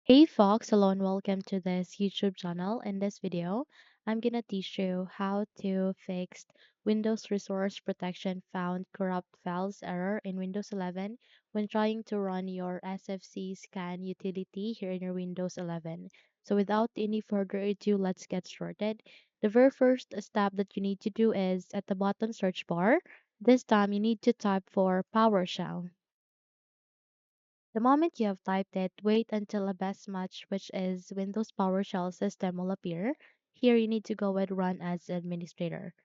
Hey Fox, hello and welcome to this YouTube channel. In this video, I'm gonna teach you how to fix Windows Resource Protection found corrupt files error in Windows 11 when trying to run your SFC scan utility here in your Windows 11. So without any further ado, let's get started. The very first step that you need to do is at the bottom search bar. This time you need to type for PowerShell. The moment you have typed it, wait until a best match, which is Windows PowerShell system, will appear. Here you need to go and run as administrator.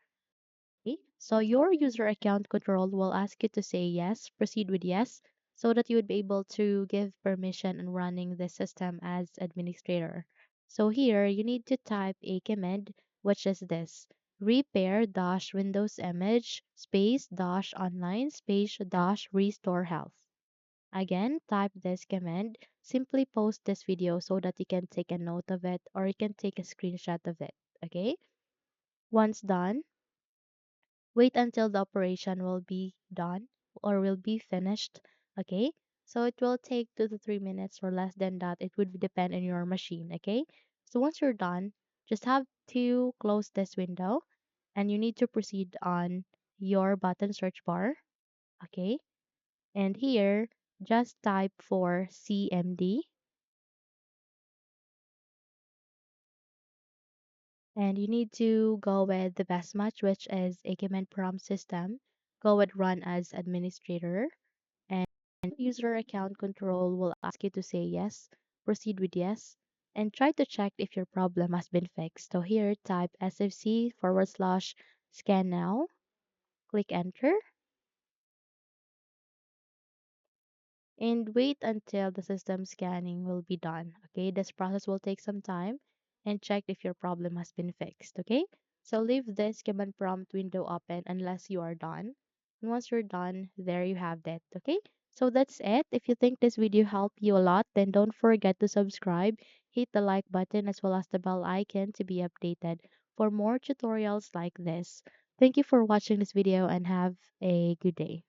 Okay? So your user account control will ask you to say yes, proceed with yes, so that you would be able to give permission and running the system as administrator. So here you need to type a command, which is this repair dash Windows image space dash online space dash restore health. Again, type this command. Simply post this video so that you can take a note of it or you can take a screenshot of it. Okay? Once done, wait until the operation will be done or will be finished. Okay? So it will take 2 to 3 minutes or less than that. It would depend on your machine. Okay? So once you're done, just have to close this window and you need to proceed on your button search bar. Okay? And here, just type for CMD and you need to go with the best match, which is a command prompt system. Go with run as administrator and user account control will ask you to say yes, proceed with yes, and try to check if your problem has been fixed. So here type sfc forward slash scan now, click enter, and wait until the system scanning will be done. Okay, this process will take some time and check if your problem has been fixed. Okay, so leave this command prompt window open unless you are done. And once you're done, there you have that. Okay, so that's it. If you think this video helped you a lot, then don't forget to subscribe, hit the like button as well as the bell icon to be updated for more tutorials like this. Thank you for watching this video and have a good day.